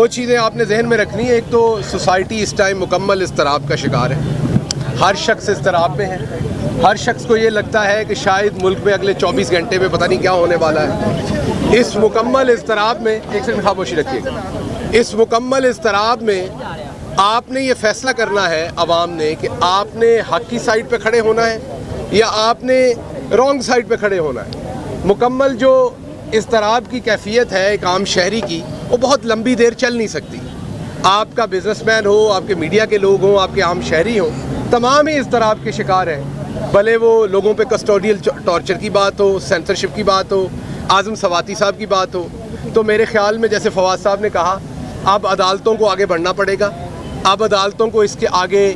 दो चीज़ें आपने जहन में रखनी है। एक तो सोसाइटी इस टाइम मुकम्मल इज़्तिराब का शिकार है, हर शख्स इज़्तिराब में है। हर शख्स को ये लगता है कि शायद मुल्क में अगले 24 घंटे में पता नहीं क्या होने वाला है। इस मुकम्मल इज़्तिराब में, एक सेकंड खामोशी रखिएगा, इस मुकम्मल इज़्तिराब में आपने ये फ़ैसला करना है अवाम ने कि आपने हक़ की साइड पे खड़े होना है या आपने रॉन्ग साइड पे खड़े होना है। मुकम्मल जो इज़्तिराब की कैफियत है एक आम शहरी की, वो बहुत लंबी देर चल नहीं सकती। आपका बिजनेसमैन हो, आपके मीडिया के लोग हों, आपके आम शहरी हों, तमाम ही इज़्तिराब के शिकार हैं। भले वो लोगों पे कस्टोडियल टॉर्चर की बात हो, सेंसरशिप की बात हो, आज़म सवाती साहब की बात हो। तो मेरे ख्याल में जैसे फवाद साहब ने कहा, अब अदालतों को आगे बढ़ना पड़ेगा। अब अदालतों को इसके आगे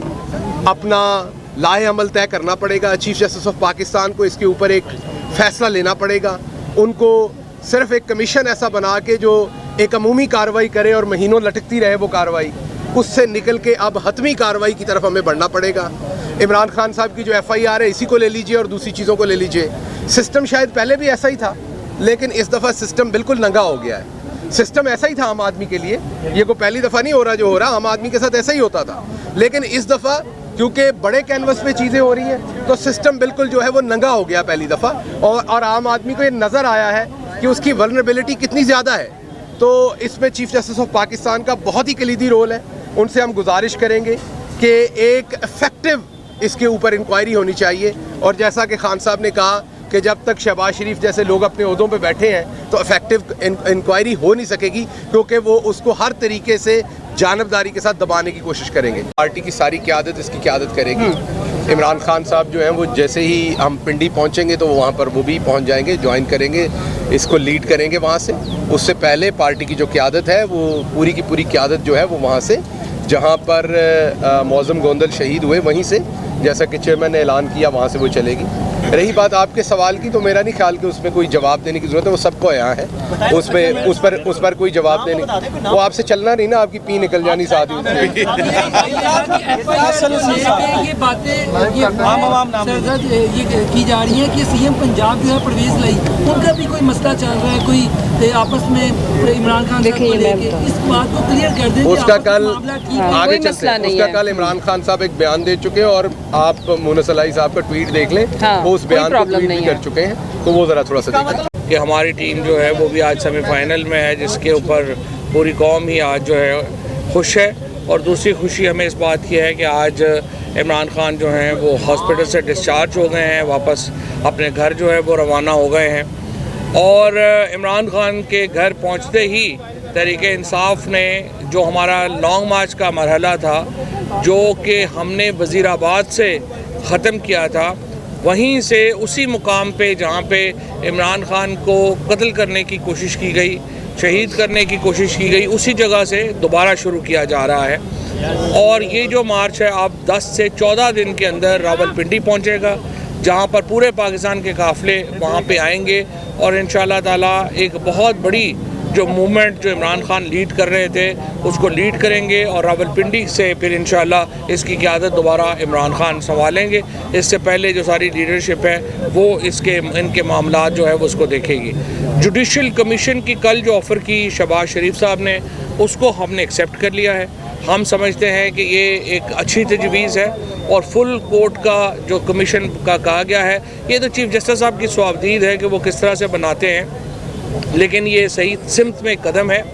अपना लाहे अमल तय करना पड़ेगा। चीफ जस्टिस ऑफ पाकिस्तान को इसके ऊपर एक फ़ैसला लेना पड़ेगा। उनको सिर्फ एक कमीशन ऐसा बना के जो एक अमूमी कार्रवाई करे और महीनों लटकती रहे वो कार्रवाई, उससे निकल के अब हतमी कार्रवाई की तरफ हमें बढ़ना पड़ेगा। इमरान खान साहब की जो FIR है, इसी को ले लीजिए और दूसरी चीज़ों को ले लीजिए। सिस्टम शायद पहले भी ऐसा ही था, लेकिन इस दफ़ा सिस्टम बिल्कुल नंगा हो गया है। सिस्टम ऐसा ही था आम आदमी के लिए, ये कोई पहली दफ़ा नहीं हो रहा जो हो रहा, आम आदमी के साथ ऐसा ही होता था। लेकिन इस दफ़ा क्योंकि बड़े कैनवस पे चीज़ें हो रही हैं, तो सिस्टम बिल्कुल जो है वो नंगा हो गया पहली दफ़ा, और आम आदमी को ये नज़र आया है कि उसकी वल्नरेबिलिटी कितनी ज़्यादा है। तो इसमें चीफ जस्टिस ऑफ पाकिस्तान का बहुत ही कलीदी रोल है। उनसे हम गुजारिश करेंगे कि एक इफेक्टिव इसके ऊपर इंक्वायरी होनी चाहिए। और जैसा कि खान साहब ने कहा कि जब तक शहबाज शरीफ जैसे लोग अपने ओहदों पे बैठे हैं तो इफेक्टिव इंक्वायरी हो नहीं सकेगी, क्योंकि वो उसको हर तरीके से जानबदारी के साथ दबाने की कोशिश करेंगे। पार्टी की सारी क़यादत इसकी क़यादत करेगी। इमरान खान साहब जो हैं वो जैसे ही हम पिंडी पहुंचेंगे तो वहाँ पर वो भी पहुंच जाएंगे, ज्वाइन करेंगे, इसको लीड करेंगे वहाँ से। उससे पहले पार्टी की जो क़यादत है वो पूरी की पूरी क़यादत जो है वो वहाँ से, जहाँ पर मौज़म गोंदल शहीद हुए वहीं से, जैसा कि चेयरमैन ने ऐलान किया, वहाँ से वो चलेगी। रही बात आपके सवाल की, तो मेरा नहीं ख्याल कि उसमें कोई जवाब देने की ज़रूरत है, वो सबको यहाँ है, उस पर कोई जवाब देने, वो आपसे चलना नहीं ना, आपकी पी निकल जानी साथ ही। ये बातें ये की जा रही है कि सीएम पंजाब जो है परवेज लाई, उनका भी कोई मसला चल रहा है, कोई आपस में इमरान खान साहब को लेके, इस बात को क्लियर कर दें। उसका कल आगे चलते हैं, उसका कल इमरान खान साहब एक बयान दे चुके हैं और आप मुनस अलाई साहब का ट्वीट देख लें, वो उस बयान को ट्वीट भी कर चुके हैं, तो वो ज़रा थोड़ा सा देखें कि हमारी टीम जो है वो भी आज सेमीफाइनल में है, जिसके ऊपर पूरी कौम ही आज जो है खुश है। और दूसरी खुशी हमें इस बात की है कि आज इमरान खान जो हैं वो हॉस्पिटल से डिस्चार्ज हो गए हैं, वापस अपने घर जो है वो रवाना हो गए हैं। और इमरान खान के घर पहुंचते ही तहरीक इंसाफ ने जो हमारा लॉन्ग मार्च का मरहला था, जो कि हमने वज़ीराबाद से ख़त्म किया था, वहीं से उसी मुकाम पे जहाँ पे इमरान खान को कत्ल करने की कोशिश की गई, शहीद करने की कोशिश की गई, उसी जगह से दोबारा शुरू किया जा रहा है। और ये जो मार्च है अब 10 से 14 दिन के अंदर रावलपिंडी पहुँचेगा, जहाँ पर पूरे पाकिस्तान के काफ़िले वहाँ पे आएंगे और इंशाअल्लाह ताला एक बहुत बड़ी जो मूवमेंट जो इमरान खान लीड कर रहे थे उसको लीड करेंगे, और रावलपिंडी से फिर इंशाअल्लाह इसकी क़यादत दोबारा इमरान खान संभालेंगे। इससे पहले जो सारी लीडरशिप है वो इनके मामलात जो है वो उसको देखेगी। जुडिशल कमीशन की कल जो ऑफ़र की शहबाज शरीफ साहब ने, उसको हमने एक्सेप्ट कर लिया है। हम समझते हैं कि ये एक अच्छी तजवीज़ है और फुल कोर्ट का जो कमीशन का कहा गया है, ये तो चीफ जस्टिस साहब की स्वाबदीद है कि वो किस तरह से बनाते हैं, लेकिन ये सही सिमत में कदम है।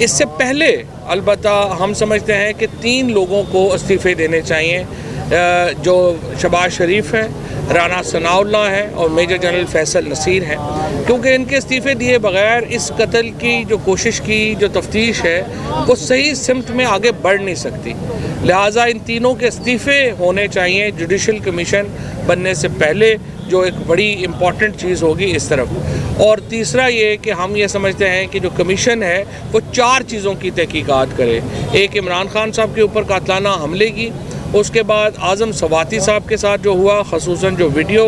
इससे पहले अलबत्ता हम समझते हैं कि 3 लोगों को इस्तीफ़े देने चाहिए, जो शहबाज शरीफ हैं, राना सनाउल्लाह है और मेजर जनरल फैसल नसीर हैं, क्योंकि इनके इस्तीफ़े दिए बगैर इस कत्ल की जो कोशिश की जो तफ्तीश है वो सही सिमत में आगे बढ़ नहीं सकती। लिहाजा इन तीनों के इस्तीफ़े होने चाहिए जुडिशल कमीशन बनने से पहले, जो एक बड़ी इम्पॉर्टेंट चीज़ होगी इस तरफ। और तीसरा ये कि हम ये समझते हैं कि जो कमीशन है वो 4 चीज़ों की तहकीकात करे। एक, इमरान खान साहब के ऊपर कातलाना हमले की, उसके बाद आज़म सवाती साहब के साथ जो हुआ, ख़ुसूसन जो वीडियो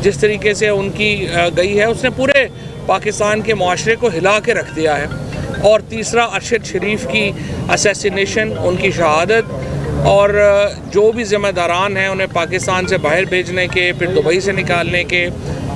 जिस तरीके से उनकी गई है, उसने पूरे पाकिस्तान के माशरे को हिला के रख दिया है। और तीसरा, अरशद शरीफ की असैसिनेशन, उनकी शहादत, और जो भी ज़िम्मेदारान हैं उन्हें पाकिस्तान से बाहर भेजने के, फिर दुबई से निकालने के,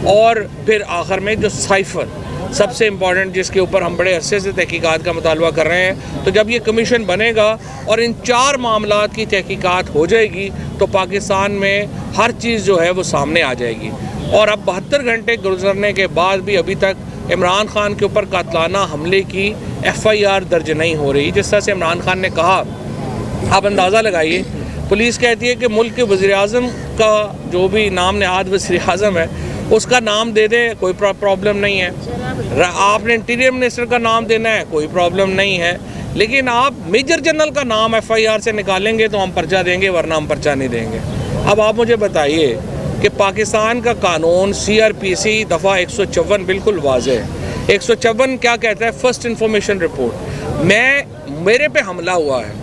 और फिर आखिर में जो साइफ़र सबसे इम्पॉर्टेंट जिसके ऊपर हम बड़े अरसे से तहकीकात का मुतालबा कर रहे हैं। तो जब ये कमीशन बनेगा और इन 4 मामलात की तहकीकात हो जाएगी तो पाकिस्तान में हर चीज़ जो है वो सामने आ जाएगी। और अब 72 घंटे गुजरने के बाद भी अभी तक इमरान खान के ऊपर कातलाना हमले की FIR दर्ज नहीं हो रही। जिस तरह से इमरान खान ने कहा, आप अंदाज़ा लगाइए, पुलिस कहती है कि मुल्क के वज़ीर-ए-आज़म का जो भी नाम नहाद वज़ीर-ए-आज़म है उसका नाम दे दें, कोई प्रॉब्लम नहीं है। आपने इंटीरियर मिनिस्टर का नाम देना है, कोई प्रॉब्लम नहीं है। लेकिन आप मेजर जनरल का नाम FIR से निकालेंगे तो हम पर्चा देंगे, वरना हम पर्चा नहीं देंगे। अब आप मुझे बताइए कि पाकिस्तान का कानून CRPC दफ़ा 154 बिल्कुल वाज़ेह है। 154 क्या कहता है? First information report. मेरे पे हमला हुआ है,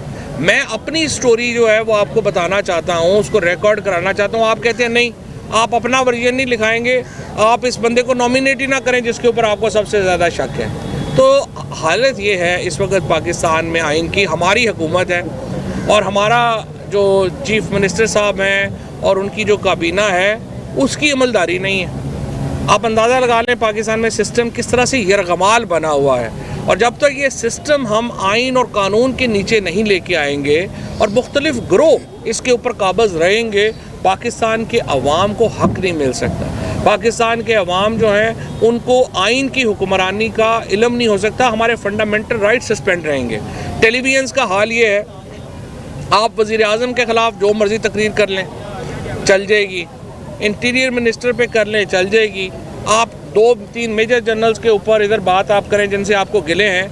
मैं अपनी स्टोरी जो है वो आपको बताना चाहता हूँ, उसको रिकॉर्ड कराना चाहता हूँ। आप कहते हैं नहीं, आप अपना वर्जन नहीं लिखाएंगे, आप इस बंदे को नॉमिनेट ही ना करें जिसके ऊपर आपको सबसे ज़्यादा शक है। तो हालत ये है इस वक्त पाकिस्तान में आइन की हमारी हुकूमत है और हमारा जो चीफ मिनिस्टर साहब हैं और उनकी जो काबीना है उसकी अमलदारी नहीं है। आप अंदाज़ा लगा लें पाकिस्तान में सिस्टम किस तरह से यरगमाल बना हुआ है। और जब तक ये सिस्टम हम आइन और कानून के नीचे नहीं लेके आएंगे और मुख्तलिफ ग्रोह इसके ऊपर काबज़ रहेंगे, पाकिस्तान के अवाम को हक़ नहीं मिल सकता। पाकिस्तान के अवाम जो हैं उनको आइन की हुक्मरानी का इल्म नहीं हो सकता। हमारे फंडामेंटल राइट सस्पेंड रहेंगे। टेलीविज़न्स का हाल ये है, आप वज़ीर-ए-आज़म के ख़िलाफ़ जो मर्ज़ी तकरीर कर लें चल जाएगी, इंटीरियर मिनिस्टर पे कर लें चल जाएगी, आप 2-3 मेजर जनरल्स के ऊपर इधर बात आप करें जिनसे आपको गिले हैं,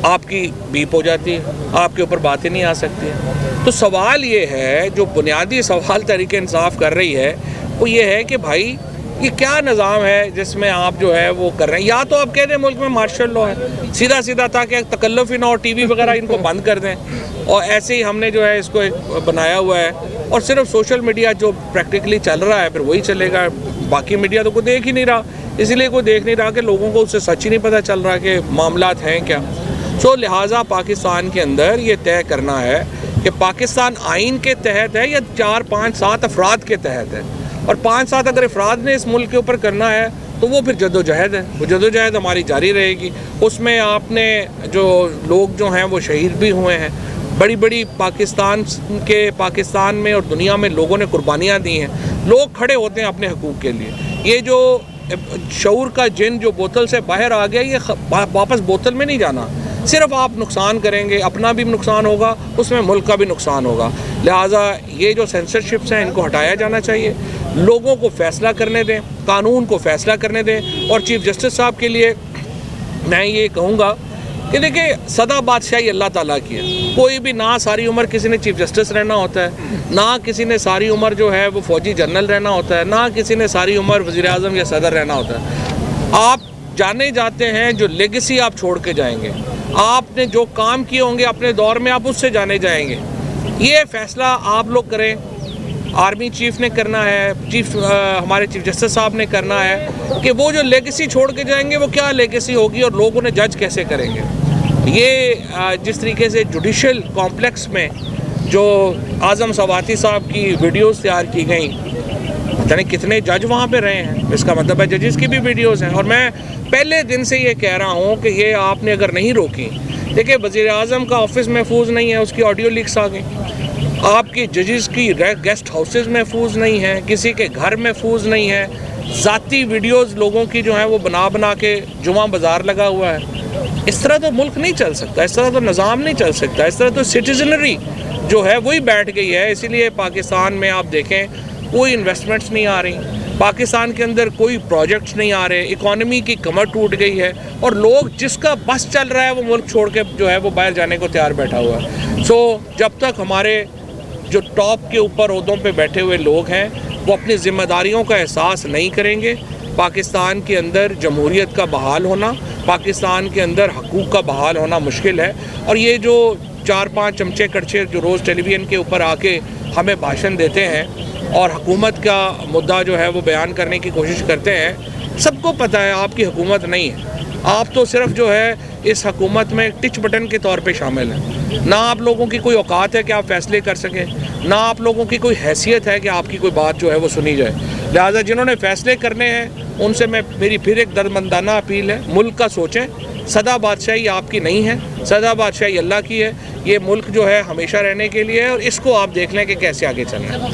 आपकी बीप हो जाती है, आपके ऊपर बातें नहीं आ सकती हैं। तो सवाल ये है, जो बुनियादी सवाल तहरीक इंसाफ कर रही है वो ये है कि भाई ये क्या निज़ाम है जिसमें आप जो है वो कर रहे हैं। या तो आप कह दें मुल्क में मार्शल लॉ है सीधा सीधा, ताकि तकल्लुफ़ ही ना हो, TV वगैरह इनको बंद कर दें। और ऐसे ही हमने जो है इसको एक बनाया हुआ है और सिर्फ सोशल मीडिया जो प्रैक्टिकली चल रहा है फिर वही चलेगा, बाकी मीडिया तो कोई देख ही नहीं रहा। इसलिए कोई देख नहीं रहा कि लोगों को उससे सच ही नहीं पता चल रहा कि मामलात हैं क्या। सो लिहाजा पाकिस्तान के अंदर ये तय करना है कि पाकिस्तान आइन के तहत है या 4, 5, 7 अफराद के तहत है। और 5-7 अगर अफराद ने इस मुल्क के ऊपर करना है तो वो फिर जद्दोजहद है, वो जद्दोजहद हमारी जारी रहेगी। उसमें आपने जो लोग जो हैं वो शहीद भी हुए हैं, बड़ी बड़ी पाकिस्तान में और दुनिया में लोगों ने कुर्बानियाँ दी हैं। लोग खड़े होते हैं अपने हकूक़ के लिए। ये जो शऊर का जिन जो बोतल से बाहर आ गया, ये वापस बोतल में नहीं जाना। सिर्फ आप नुकसान करेंगे, अपना भी नुकसान होगा, उसमें मुल्क का भी नुकसान होगा। लिहाजा ये जो सेंसरशिप्स हैं इनको हटाया जाना चाहिए, लोगों को फ़ैसला करने दें, कानून को फ़ैसला करने दें। और चीफ़ जस्टिस साहब के लिए मैं ये कहूँगा कि देखिए, सदा बादशाही अल्लाह ताला की है। कोई भी ना सारी उम्र किसी ने चीफ़ जस्टिस रहना होता है, ना किसी ने सारी उम्र जो है वो फ़ौजी जनरल रहना होता है, ना किसी ने सारी उम्र वज़ीर-ए-आज़म या सदर रहना होता है। आप जाने जाते हैं, जो लेगेसी आप छोड़ के जाएंगे, आपने जो काम किए होंगे अपने दौर में, आप उससे जाने जाएंगे। ये फ़ैसला आप लोग करें, आर्मी चीफ़ ने करना है, हमारे चीफ जस्टिस साहब ने करना है कि वो जो लेगेसी छोड़ के जाएंगे वो क्या लेगेसी होगी और लोग उन्हें जज कैसे करेंगे। ये जिस तरीके से जुडिशल कॉम्प्लेक्स में जो आज़म सवाती साहब की वीडियोस तैयार की गई, पता नहीं कितने जज वहाँ पे रहे हैं, इसका मतलब है जजेस की भी वीडियोस हैं। और मैं पहले दिन से ये कह रहा हूँ कि ये आपने अगर नहीं रोकी, देखिए वज़ीर-ए-आज़म का ऑफिस महफूज नहीं है, उसकी ऑडियो लीक्स आ गई। आपकी जजेस की गेस्ट हाउसेज महफूज नहीं है, किसी के घर महफूज नहीं है, ज़ाती वीडियोस लोगों की जो है वो बना बना के जुमा बाज़ार लगा हुआ है। इस तरह तो मुल्क नहीं चल सकता, इस तरह तो निज़ाम नहीं चल सकता, इस तरह तो सिटीजनरी जो है वही बैठ गई है। इसीलिए पाकिस्तान में आप देखें कोई इन्वेस्टमेंट्स नहीं आ रही, पाकिस्तान के अंदर कोई प्रोजेक्ट्स नहीं आ रहे, इकॉनमी की कमर टूट गई है और लोग जिसका बस चल रहा है वो मुल्क छोड़ के जो है वो बाहर जाने को तैयार बैठा हुआ है। सो जब तक हमारे जो टॉप के ऊपर ओहदों पे बैठे हुए लोग हैं वो अपनी ज़िम्मेदारियों का एहसास नहीं करेंगे, पाकिस्तान के अंदर जमहूरियत का बहाल होना, पाकिस्तान के अंदर हकूक़ का बहाल होना मुश्किल है। और ये जो 4-5 चमचे कड़छे जो रोज़ टेलीविज़न के ऊपर आके हमें भाषण देते हैं और हुकूमत का मुद्दा जो है वो बयान करने की कोशिश करते हैं, सबको पता है आपकी हुकूमत नहीं है। आप तो सिर्फ जो है इस हुकूमत में टिच बटन के तौर पे शामिल हैं। ना आप लोगों की कोई औकात है कि आप फैसले कर सकें, ना आप लोगों की कोई हैसियत है कि आपकी कोई बात जो है वो सुनी जाए। लिहाजा जिन्होंने फ़ैसले करने हैं उनसे मेरी फिर एक दर्दमंदाना अपील है, मुल्क का सोचें। सदा बादशाही आपकी नहीं है, सदा बादशाही अल्लाह की है। ये मुल्क जो है हमेशा रहने के लिए है और इसको आप देख लें कि कैसे आगे चलना है।